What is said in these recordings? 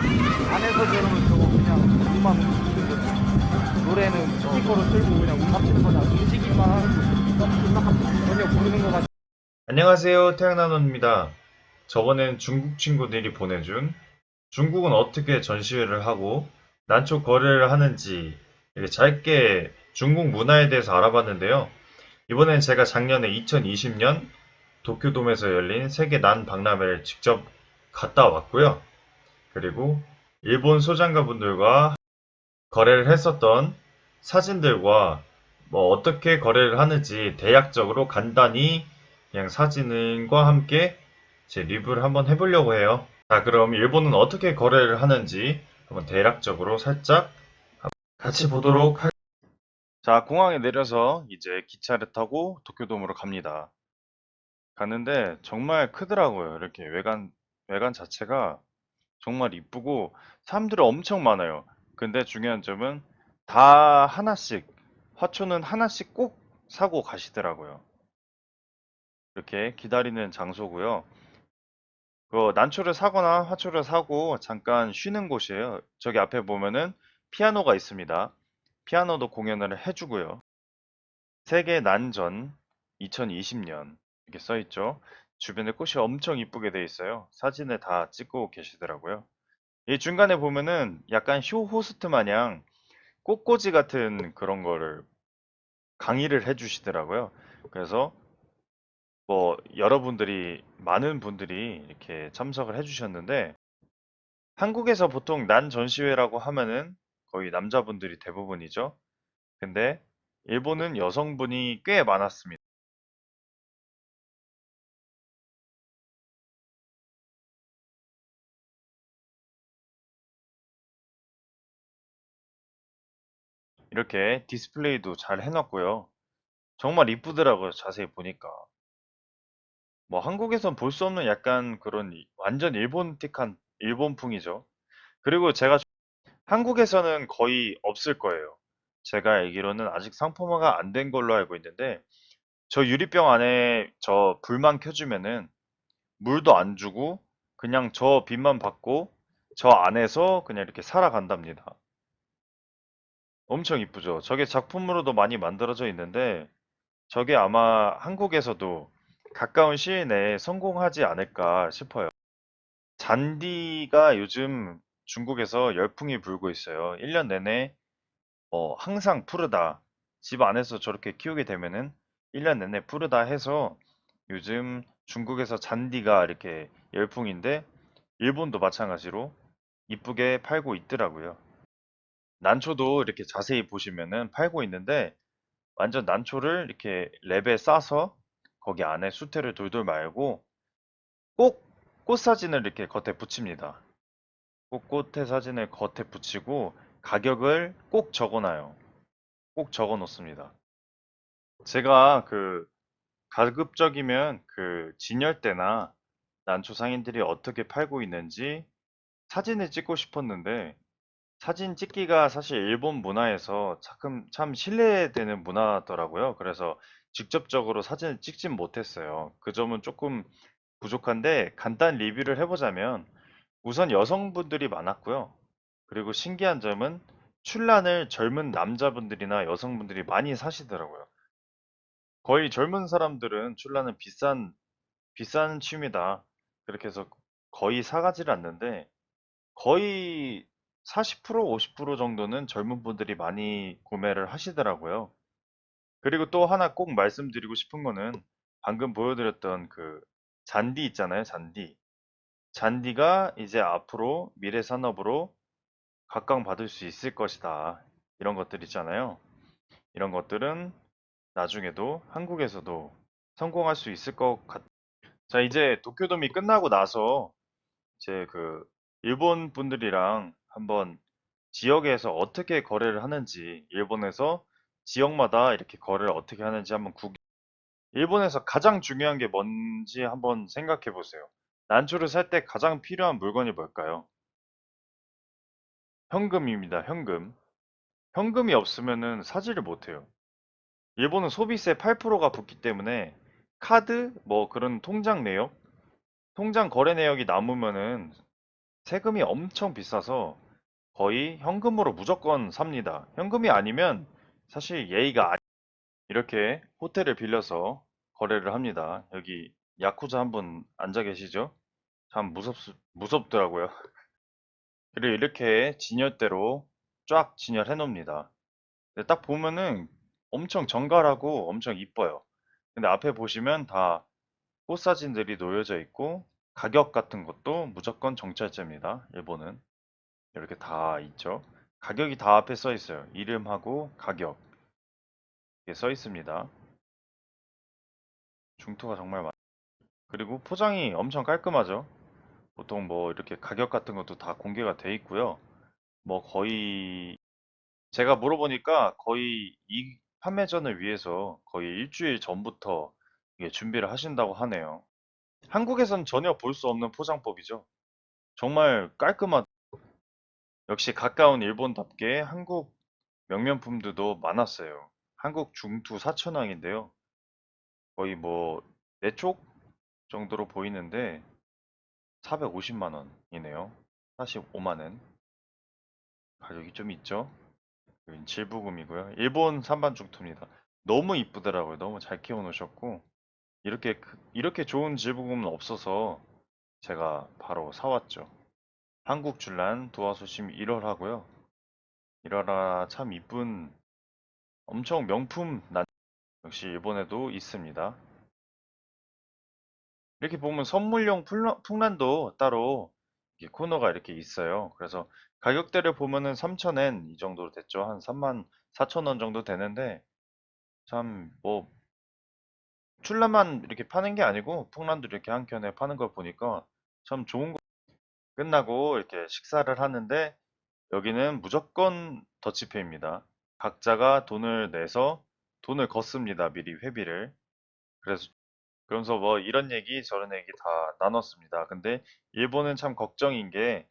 안에서 들으면 저거 그냥 음악 듣는 거지. 노래는 스피커로 틀고 그냥 음악 듣는 거잖아. 움직임만 하는 거지. 음악 전혀 모르는 거 같아. 안녕하세요. 태양나노입니다. 저번엔 중국 친구들이 보내준 중국은 어떻게 전시회를 하고 난초 거래를 하는지 이렇게 짧게 중국 문화에 대해서 알아봤는데요. 이번엔 제가 작년에 2020년 도쿄돔에서 열린 세계 난 박람회를 직접 갔다 왔고요. 그리고 일본 소장가분들과 거래를 했었던 사진들과 뭐 어떻게 거래를 하는지 대략적으로 간단히 그냥 사진과 함께 제 리뷰를 한번 해보려고 해요. 자, 그럼 일본은 어떻게 거래를 하는지 한번 대략적으로 살짝 같이 보도록 할. 자, 공항에 내려서 이제 기차를 타고 도쿄돔으로 갑니다. 가는데 정말 크더라고요. 이렇게 외관 자체가 정말 이쁘고 사람들이 엄청 많아요. 근데 중요한 점은 다 하나씩, 화초는 하나씩 꼭 사고 가시더라고요. 이렇게 기다리는 장소고요. 그 난초를 사거나 화초를 사고 잠깐 쉬는 곳이에요. 저기 앞에 보면은 피아노가 있습니다. 피아노도 공연을 해주고요. 세계 난전 2020년 이렇게 써 있죠. 주변에 꽃이 엄청 이쁘게 돼 있어요. 사진을 다 찍고 계시더라고요. 이 중간에 보면은 약간 쇼 호스트 마냥 꽃꽂이 같은 그런 거를 강의를 해주시더라고요. 그래서 뭐 여러분들이 많은 분들이 이렇게 참석을 해주셨는데 한국에서 보통 난 전시회라고 하면은 거의 남자분들이 대부분이죠. 근데 일본은 여성분이 꽤 많았습니다. 이렇게 디스플레이도 잘 해놨고요. 정말 이쁘더라고요. 자세히 보니까. 뭐 한국에선 볼 수 없는 약간 그런 완전 일본틱한 일본풍이죠. 그리고 제가 한국에서는 거의 없을 거예요. 제가 알기로는 아직 상품화가 안 된 걸로 알고 있는데 저 유리병 안에 저 불만 켜주면은 물도 안 주고 그냥 저 빛만 받고 저 안에서 그냥 이렇게 살아간답니다. 엄청 이쁘죠? 저게 작품으로도 많이 만들어져 있는데 저게 아마 한국에서도 가까운 시일 내에 성공하지 않을까 싶어요. 잔디가 요즘 중국에서 열풍이 불고 있어요. 1년 내내 항상 푸르다. 집 안에서 저렇게 키우게 되면은 1년 내내 푸르다 해서 요즘 중국에서 잔디가 이렇게 열풍인데 일본도 마찬가지로 이쁘게 팔고 있더라고요. 난초도 이렇게 자세히 보시면은 팔고 있는데 완전 난초를 이렇게 랩에 싸서 거기 안에 수태를 돌돌 말고 꼭 꽃 사진을 이렇게 겉에 붙입니다. 꼭 꽃의 사진을 겉에 붙이고 가격을 꼭 적어놔요. 꼭 적어 놓습니다. 제가 가급적이면 진열대나 난초 상인들이 어떻게 팔고 있는지 사진을 찍고 싶었는데 사진 찍기가 사실 일본 문화에서 참 신뢰되는 문화더라고요. 그래서 직접적으로 사진을 찍진 못했어요. 그 점은 조금 부족한데 간단 리뷰를 해보자면 우선 여성분들이 많았고요. 그리고 신기한 점은 출란을 젊은 남자분들이나 여성분들이 많이 사시더라고요. 거의 젊은 사람들은 출란은 비싼 취미다. 그렇게 해서 거의 사가지를 않는데 거의 40%, 50% 정도는 젊은 분들이 많이 구매를 하시더라고요. 그리고 또 하나 꼭 말씀드리고 싶은 거는 방금 보여드렸던 잔디 있잖아요, 잔디. 잔디가 이제 앞으로 미래 산업으로 각광받을 수 있을 것이다. 이런 것들 있잖아요. 이런 것들은 나중에도 한국에서도 성공할 수 있을 것 같. 자, 이제 도쿄돔이 끝나고 나서 이제 일본 분들이랑 한번 지역에서 어떻게 거래를 하는지, 일본에서 지역마다 이렇게 거래를 어떻게 하는지 한번 일본에서 가장 중요한 게 뭔지 한번 생각해 보세요. 난초를 살 때 가장 필요한 물건이 뭘까요? 현금입니다, 현금. 현금이 없으면은 사지를 못해요. 일본은 소비세 8%가 붙기 때문에 카드, 뭐 그런 통장 내역, 통장 거래 내역이 남으면은 세금이 엄청 비싸서 거의 현금으로 무조건 삽니다. 현금이 아니면 사실 예의가 이렇게 호텔을 빌려서 거래를 합니다. 여기 야쿠자 한 분 앉아 계시죠? 참 무섭더라고요. 그리고 이렇게 진열대로 쫙 진열해 놓습니다. 근데 딱 보면은 엄청 정갈하고 엄청 이뻐요. 근데 앞에 보시면 다 꽃사진들이 놓여져 있고 가격 같은 것도 무조건 정찰제입니다. 일본은 이렇게 다 있죠. 가격이 다 앞에 써 있어요. 이름하고 가격 이렇게 써 있습니다. 중투가 정말 많. 그리고 포장이 엄청 깔끔하죠. 보통 뭐 이렇게 가격 같은 것도 다 공개가 돼 있고요. 뭐 거의 제가 물어보니까 거의 이 판매전을 위해서 거의 일주일 전부터 이게 준비를 하신다고 하네요. 한국에선 전혀 볼 수 없는 포장법이죠. 정말 깔끔한, 역시 가까운 일본답게 한국 명명품들도 많았어요. 한국 중투 사천왕인데요. 거의 뭐 4쪽 정도로 보이는데 450만 원이네요. 45만 원. 가격이 좀 있죠? 여긴 질부금이고요. 일본 산반 중투입니다. 너무 이쁘더라고요. 너무 잘 키워 놓으셨고 이렇게 좋은 질부금은 없어서 제가 바로 사왔죠. 한국 줄란 도화소심 1월 하고요. 1월아 참 이쁜 엄청 명품 역시 일본에도 있습니다. 이렇게 보면 선물용 풍란도 따로 이렇게 코너가 이렇게 있어요. 그래서 가격대를 보면은 3,000엔 이 정도로 됐죠. 한 34,000원 정도 되는데 참 뭐 출란만 이렇게 파는 게 아니고 풍란도 이렇게 한 켠에 파는 걸 보니까 참 좋은 거. 끝나고 이렇게 식사를 하는데 여기는 무조건 더치페이입니다. 각자가 돈을 내서 돈을 걷습니다. 미리 회비를. 그래서 그러면서 뭐 이런 얘기 저런 얘기 다 나눴습니다. 근데 일본은 참 걱정인 게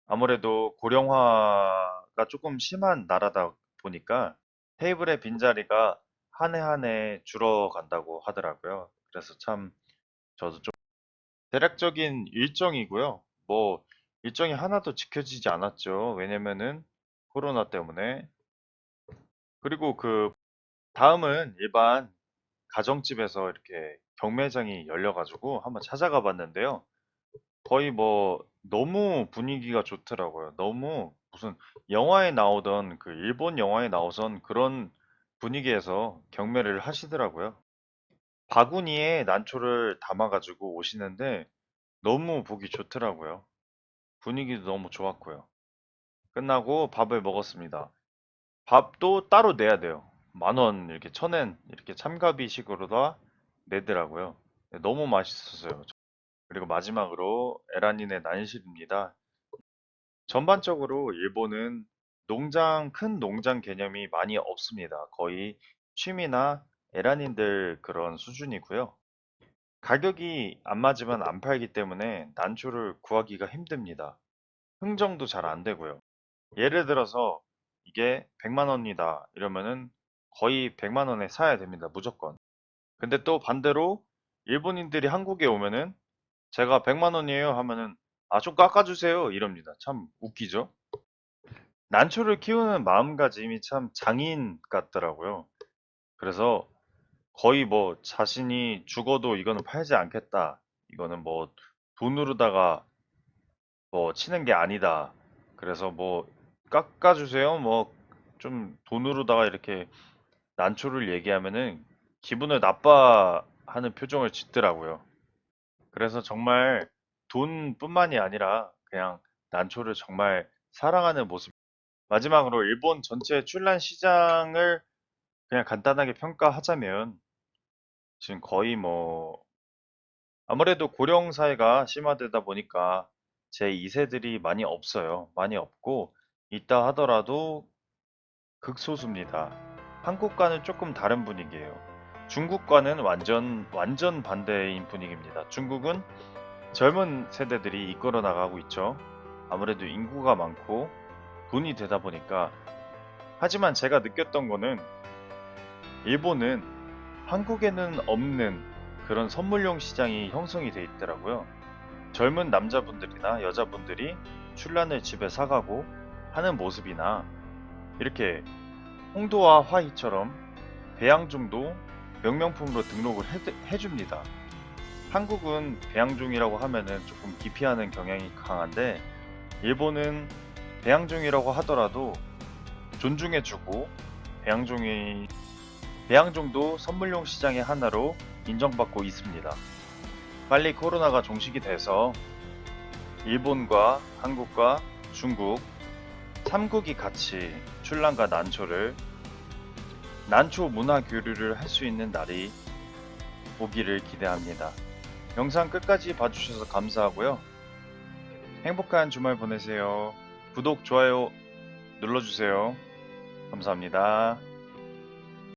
아무래도 고령화가 조금 심한 나라다 보니까 테이블의 빈자리가 한 해 한 해 줄어간다고 하더라고요. 그래서 참 저도 좀 대략적인 일정이고요. 뭐 일정이 하나도 지켜지지 않았죠. 왜냐면은 코로나 때문에. 그리고 그 다음은 일반 가정집에서 이렇게 경매장이 열려가지고 한번 찾아가 봤는데요. 거의 뭐 너무 분위기가 좋더라고요. 너무 무슨 영화에 나오던 그 일본 영화에 나오던 그런 분위기에서 경매를 하시더라고요. 바구니에 난초를 담아가지고 오시는데 너무 보기 좋더라고요. 분위기도 너무 좋았고요. 끝나고 밥을 먹었습니다. 밥도 따로 내야 돼요. 10,000원 이렇게 1,000엔 이렇게 참가비식으로 다 내더라고요. 네, 너무 맛있었어요. 그리고 마지막으로 에라닌의 난실입니다. 전반적으로 일본은 큰 농장 개념이 많이 없습니다. 거의 취미나 에라닌들 그런 수준이고요. 가격이 안 맞으면 안 팔기 때문에 난초를 구하기가 힘듭니다. 흥정도 잘 안 되고요. 예를 들어서 이게 100만 원이다 이러면은 거의 100만 원에 사야 됩니다. 무조건. 근데 또 반대로 일본인들이 한국에 오면은 제가 100만 원이에요 하면은 아, 좀 깎아주세요 이럽니다. 참 웃기죠? 난초를 키우는 마음가짐이 참 장인 같더라고요. 그래서 거의 뭐 자신이 죽어도 이거는 팔지 않겠다. 이거는 뭐 돈으로다가 뭐 치는 게 아니다. 그래서 뭐 깎아주세요. 뭐 좀 돈으로다가 이렇게 난초를 얘기하면은 기분을 나빠하는 표정을 짓더라고요. 그래서 정말 돈뿐만이 아니라 그냥 난초를 정말 사랑하는 모습. 마지막으로 일본 전체 출란 시장을 그냥 간단하게 평가하자면 지금 거의 뭐 아무래도 고령 사회가 심화되다 보니까 제 2세들이 많이 없어요. 많이 없고 있다 하더라도 극소수입니다. 한국과는 조금 다른 분위기예요. 중국과는 완전 반대인 분위기입니다. 중국은 젊은 세대들이 이끌어 나가고 있죠. 아무래도 인구가 많고 돈이 되다 보니까. 하지만 제가 느꼈던 거는 일본은 한국에는 없는 그런 선물용 시장이 형성이 돼 있더라고요. 젊은 남자분들이나 여자분들이 출란을 집에 사가고 하는 모습이나 이렇게 홍도와 화이처럼 배양종도 명명품으로 등록을 해줍니다. 한국은 배양종이라고 하면은 조금 기피하는 경향이 강한데 일본은 배양종이라고 하더라도 존중해주고 배양종도 선물용 시장의 하나로 인정받고 있습니다. 빨리 코로나가 종식이 돼서 일본과 한국과 중국 3국이 같이 출란과 난초 문화 교류를 할 수 있는 날이 오기를 기대합니다. 영상 끝까지 봐주셔서 감사하고요. 행복한 주말 보내세요. 구독, 좋아요 눌러주세요. 감사합니다.